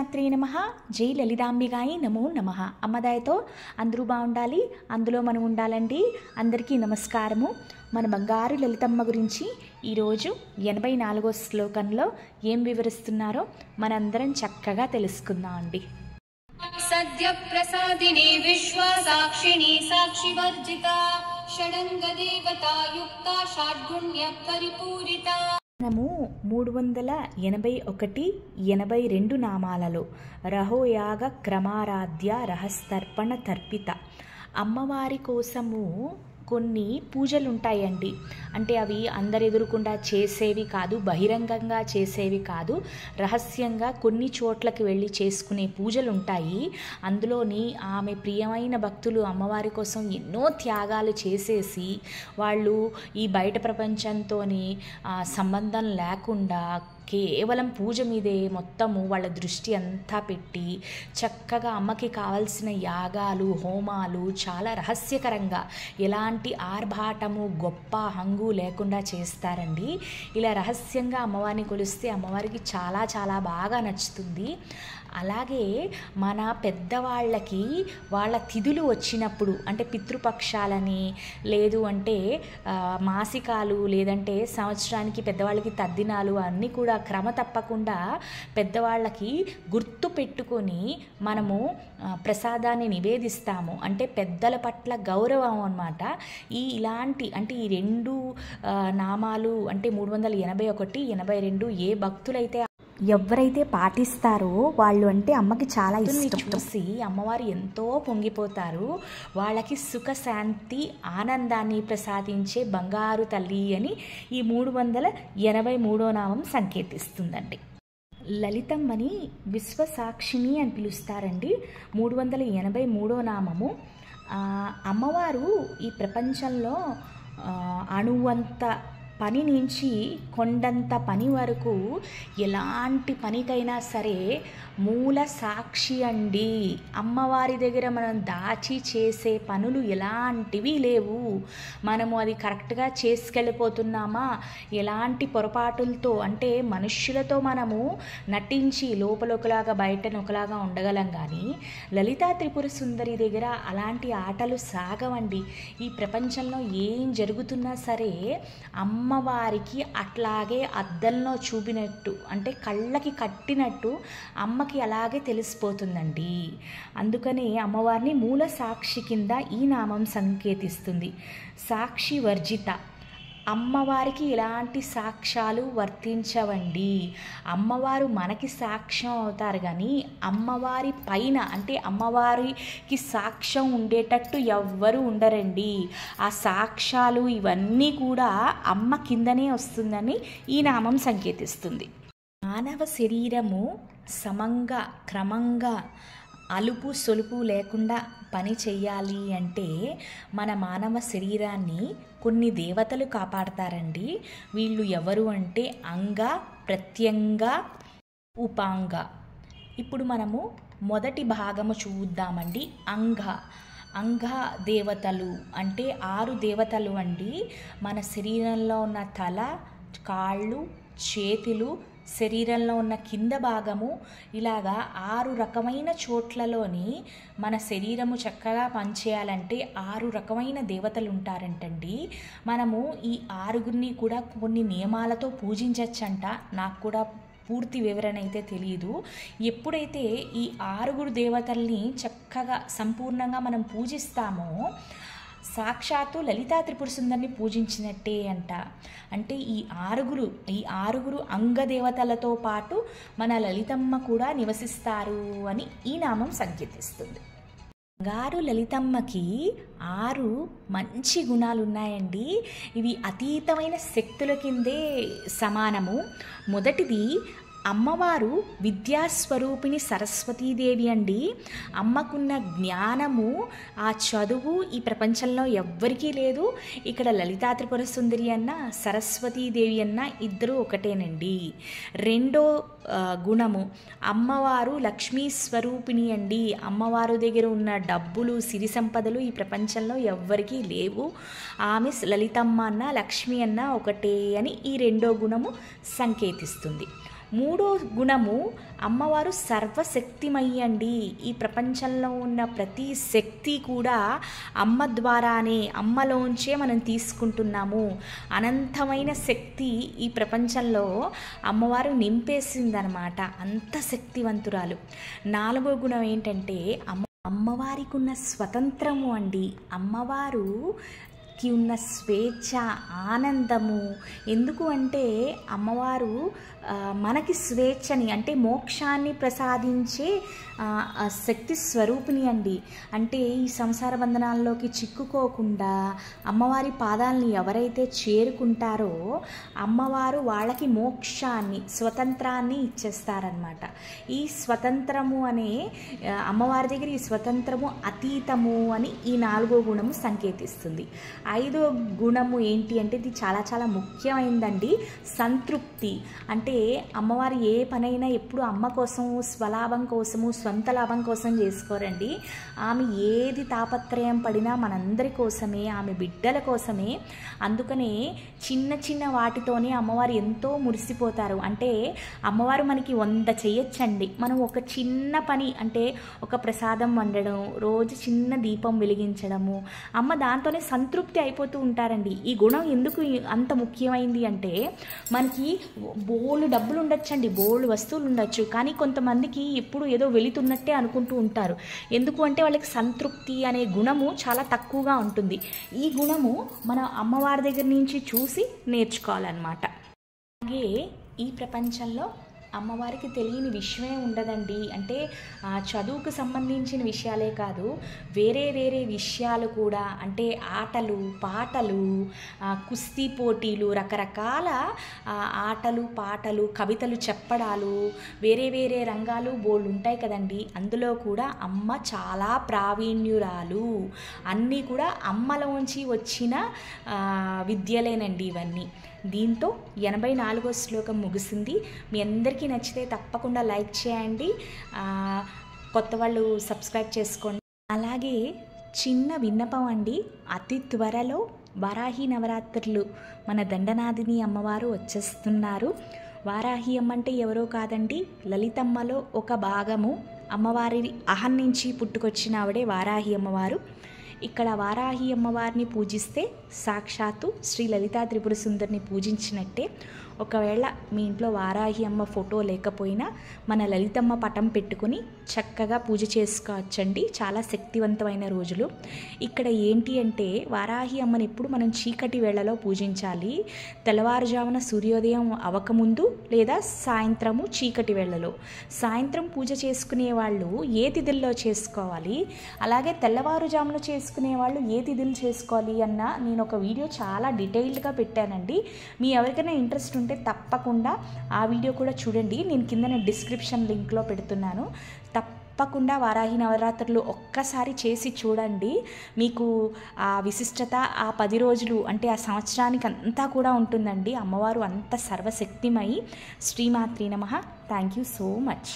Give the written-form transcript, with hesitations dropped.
శ్రీమాత్రే నమః. జై లలితాంబికాయి నమో నమః. అమ్మదాయతో అందరూ బాగుండాలి, అందులో మనం ఉండాలండి. అందరికీ నమస్కారము. మన బంగారు లలితమ్మ గురించి ఈరోజు 84వ శ్లోకంలో ఏం వివరిస్తున్నారో మనందరం చక్కగా తెలుసుకుందాం అండి. సద్య ప్రసాదిని విశ్వసాక్షిణి సాక్షివర్జిత షడంగ దేవతాయుక్త షాడ్గుణ్య పరిపూరిత. మనము 381, 82 నామాలలో రహోయాగ క్రమారాధ్య రహస్తర్పణ తర్పిత అమ్మవారి కోసము కొన్ని పూజలు ఉంటాయండి. అంటే అవి అందరు ఎదురుకుండా చేసేవి కాదు, బహిరంగంగా చేసేవి కాదు, రహస్యంగా కొన్ని చోట్లకి వెళ్ళి చేసుకునే పూజలు ఉంటాయి. అందులోని ఆమె ప్రియమైన భక్తులు అమ్మవారి కోసం ఎన్నో త్యాగాలు చేసేసి వాళ్ళు ఈ బయట ప్రపంచంతో సంబంధం లేకుండా కేవలం పూజ మీదే మొత్తము వాళ్ళ దృష్టి అంతా పెట్టి చక్కగా అమ్మకి కావలసిన యాగాలు, హోమాలు చాలా రహస్యకరంగా ఎలాంటి ఆర్భాటము, గొప్ప హంగు లేకుండా చేస్తారండి. ఇలా రహస్యంగా అమ్మవారిని కొలిస్తే అమ్మవారికి చాలా చాలా బాగా నచ్చుతుంది. అలాగే మన పెద్దవాళ్ళకి వాళ్ళ తిథులు వచ్చినప్పుడు, అంటే పితృపక్షాలని, లేదు అంటే మాసికాలు, లేదంటే సంవత్సరానికి పెద్దవాళ్ళకి తద్దినాలు అన్నీ కూడా క్రమ తప్పకుండా పెద్దవాళ్ళకి గుర్తు పెట్టుకొని మనము ప్రసాదాన్ని నివేదిస్తాము. అంటే పెద్దల పట్ల గౌరవం అన్నమాట. ఇలాంటి అంటే ఈ రెండు నామాలు అంటే 381, 82 ఏ భక్తులైతే ఎవరైతే పాటిస్తారో వాళ్ళు అంటే అమ్మకి చాలా ఇష్టం. చూసి అమ్మవారు ఎంతో పొంగిపోతారు. వాళ్ళకి సుఖశాంతి ఆనందాన్ని ప్రసాదించే బంగారు తల్లి అని ఈ 383వ నామం సంకేతిస్తుందండి. లలితమ్మని విశ్వసాక్షిణి అని పిలుస్తారండి. 383వ నామము. అమ్మవారు ఈ ప్రపంచంలో అణువంత పని నుంచి కొండంత పని వరకు ఎలాంటి పనికైనా సరే మూల సాక్షి అండి. అమ్మవారి దగ్గర మనం దాచి చేసే పనులు ఎలాంటివి లేవు. మనము అది కరెక్ట్గా చేసుకెళ్ళిపోతున్నామా, ఎలాంటి పొరపాటులతో అంటే మనుష్యులతో మనము నటించి లోపల ఒకలాగా బయట ఒకలాగా ఉండగలం. కానీ లలితా త్రిపుర సుందరి దగ్గర అలాంటి ఆటలు సాగవండి. ఈ ప్రపంచంలో ఏం జరుగుతున్నా సరే అమ్మవారికి అట్లాగే అద్దంలో చూపినట్టు, అంటే కళ్ళకి కట్టినట్టు అమ్మకి అలాగే తెలిసిపోతుందండి. అందుకనే అమ్మవారిని మూల సాక్షి కింద ఈ నామం సంకేతిస్తుంది. సాక్షి వర్జిత. అమ్మవారికి ఎలాంటి సాక్ష్యాలు వర్తించవండి. అమ్మవారు మనకి సాక్ష్యం అవుతారు, కానీ అమ్మవారి పైన అంటే అమ్మవారికి సాక్ష్యం ఉండేటట్టు ఎవ్వరూ ఉండరండి. ఆ సాక్ష్యాలు ఇవన్నీ కూడా అమ్మ కిందనే వస్తుందని ఈ నామం సంకేతిస్తుంది. మానవ శరీరము సమంగా క్రమంగా అలుపు సొలుపు లేకుండా పని చెయ్యాలి అంటే మన మానవ శరీరాన్ని కొన్ని దేవతలు కాపాడతారండి. వీళ్ళు ఎవరు అంటే అంగ, ప్రత్యంగ, ఉపాంగ. ఇప్పుడు మనము మొదటి భాగము చూద్దామండి. అంగ దేవతలు అంటే 6 దేవతలు అండి. మన శరీరంలో ఉన్న తల, కాళ్ళు, చేతులు, శరీరంలో ఉన్న కింద భాగము, ఇలాగా 6 రకమైన చోట్లలోని మన శరీరము చక్కగా పనిచేయాలంటే 6 రకమైన దేవతలు ఉంటారంటండి. మనము ఈ 6గురిని కూడా కొన్ని నియమాలతో పూజించచ్చంట. నాకు కూడా పూర్తి వివరణ అయితే తెలియదు. ఎప్పుడైతే ఈ 6 దేవతల్ని చక్కగా సంపూర్ణంగా మనం పూజిస్తామో సాక్షాత్తు లలితా త్రిపుర సుందరిని పూజించినట్టే అంట. అంటే ఈ ఆరుగురు అంగదేవతలతో పాటు మన లలితమ్మ కూడా నివసిస్తారు అని ఈ నామం సంకేతిస్తుంది. బంగారు లలితమ్మకి 6 మంచి గుణాలు ఉన్నాయండి. ఇవి అతీతమైన శక్తుల కిందే సమానము. మొదటిది, అమ్మవారు విద్యాస్వరూపిణి సరస్వతీదేవి అండి. అమ్మకున్న జ్ఞానము, ఆ చదువు ఈ ప్రపంచంలో ఎవ్వరికీ లేదు. ఇక్కడ లలితా త్రిపుర సుందరి అన్న సరస్వతీదేవి అన్న ఇద్దరు ఒకటేనండి. రెండో గుణము, అమ్మవారు లక్ష్మీ స్వరూపిణి అండి. అమ్మవారు దగ్గర ఉన్న డబ్బులు, సిరి సంపదలు ఈ ప్రపంచంలో ఎవ్వరికీ లేవు. ఆమె లలితమ్మ అన్న లక్ష్మి అన్న ఒకటే అని ఈ రెండో గుణము సంకేతిస్తుంది. మూడో గుణము అమ్మవారు సర్వశక్తిమయ్యి అండి. ఈ ప్రపంచంలో ఉన్న ప్రతి శక్తి కూడా అమ్మ ద్వారానే, అమ్మలోంచే మనం తీసుకుంటున్నాము. అనంతమైన శక్తి ఈ ప్రపంచంలో అమ్మవారు నింపేసిందనమాట. అంత శక్తివంతురాలు. నాలుగో గుణం ఏంటంటే అమ్మవారికి ఉన్న స్వతంత్రము అండి. అమ్మవారుకి ఉన్న స్వేచ్ఛ, ఆనందము. ఎందుకు అంటే అమ్మవారు మనకి స్వేచ్ఛని, అంటే మోక్షాన్ని ప్రసాదించే శక్తి స్వరూపిణి అండి. అంటే ఈ సంసార బంధనాల్లోకి చిక్కుకోకుండా అమ్మవారి పాదాలని ఎవరైతే చేరుకుంటారో అమ్మవారు వాళ్ళకి మోక్షాన్ని, స్వతంత్రాన్ని ఇచ్చేస్తారనమాట. ఈ స్వతంత్రము అనే అమ్మవారి దగ్గర ఈ స్వతంత్రము అతీతము అని ఈ నాలుగో గుణము సంకేతిస్తుంది. ఐదో గుణము ఏంటి అంటే ఇది చాలా చాలా ముఖ్యమైనదండి, సంతృప్తి. అంటే అమ్మవారు ఏ పనైనా ఎప్పుడు అమ్మ కోసము, స్వలాభం కోసము, సొంత లాభం కోసం చేసుకోరండి. ఆమె ఏది తాపత్రయం పడినా మనందరి కోసమే, ఆమె బిడ్డల కోసమే. అందుకనే చిన్న చిన్న వాటితోనే అమ్మవారు ఎంతో మురిసిపోతారు. అంటే అమ్మవారు మనకి 100 చేయొచ్చండి. మనం ఒక చిన్న పని, అంటే ఒక ప్రసాదం వండడం, రోజు చిన్న దీపం వెలిగించడము, అమ్మ దాంతోనే సంతృప్తి అయిపోతూ ఉంటారండి. ఈ గుణం ఎందుకు అంత ముఖ్యమైంది అంటే మనకి బోల్డ్ డబ్బులు ఉండొచ్చండి, బోల్డ్ వస్తువులు ఉండొచ్చు, కానీ కొంతమందికి ఎప్పుడు ఏదో వెళుతున్నట్టే అనుకుంటూ ఉంటారు. ఎందుకు అంటే వాళ్ళకి సంతృప్తి అనే గుణము చాలా తక్కువగా ఉంటుంది. ఈ గుణము మన అమ్మవారి దగ్గర నుంచి చూసి నేర్చుకోవాలన్నమాట. అలాగే ఈ ప్రపంచంలో అమ్మవారికి తెలియని విషయమే ఉండదండి. అంటే చదువుకు సంబంధించిన విషయాలే కాదు, వేరే వేరే విషయాలు కూడా, అంటే ఆటలు, పాటలు, కుస్తీ పోటీలు, రకరకాల ఆటలు, పాటలు, కవితలు చెప్పడాలు, వేరే వేరే రంగాలు బోల్డ్ ఉంటాయి కదండి. అందులో కూడా అమ్మ చాలా ప్రావీణ్యురాలు. అన్నీ కూడా అమ్మలోంచి వచ్చిన విద్యలేనండి ఇవన్నీ. దీంతో 84వ శ్లోకం ముగిసింది. మీ అందరికీ నచ్చితే తప్పకుండా లైక్ చేయండి, కొత్త వాళ్ళు సబ్స్క్రైబ్ చేసుకోండి. అలాగే చిన్న విన్నపం అండి, అతి త్వరలో వారాహి నవరాత్రులు మన దండనాథిని అమ్మవారు వచ్చేస్తున్నారు. వారాహి అమ్మ అంటే ఎవరో కాదండి, లలితమ్మలో ఒక భాగము. అమ్మవారి అహం నుంచి పుట్టుకొచ్చిన ఆవిడే వారాహి అమ్మవారు. ఇక్కడ వారాహి అమ్మవారిని పూజిస్తే సాక్షాత్తు శ్రీ లలితా త్రిపుర సుందరిని పూజించినట్టే. ఒకవేళ మీ ఇంట్లో వారాహి అమ్మ ఫోటో లేకపోయినా మన లలితమ్మ పటం పెట్టుకుని చక్కగా పూజ చేసుకోవచ్చండి. చాలా శక్తివంతమైన రోజులు. ఇక్కడ ఏంటి అంటే వారాహి అమ్మని ఎప్పుడు మనం చీకటి వేళలో పూజించాలి. తెల్లవారుజామున సూర్యోదయం అవ్వకముందు లేదా సాయంత్రము చీకటి వేళలో. సాయంత్రం పూజ చేసుకునే వాళ్ళు ఏ తిథుల్లో చేసుకోవాలి, అలాగే తెల్లవారుజామున చేసుకునే వాళ్ళు ఏ తిథులు చేసుకోవాలి అన్న నేను ఒక వీడియో చాలా డీటెయిల్డ్గా పెట్టానండి. మీ ఎవరికైనా ఇంట్రెస్ట్ ఉంటే తప్పకుండా ఆ వీడియో కూడా చూడండి. నేను కింద డిస్క్రిప్షన్ లింక్లో పెడుతున్నాను. తప్పకుండా వారాహి నవరాత్రులు ఒక్కసారి చేసి చూడండి. మీకు ఆ విశిష్టత ఆ 10 రోజులు, అంటే ఆ సంవత్సరానికి అంతా కూడా ఉంటుందండి. అమ్మవారు అంత సర్వశక్తిమయి. శ్రీమాత్రే నమః. Thank you so much.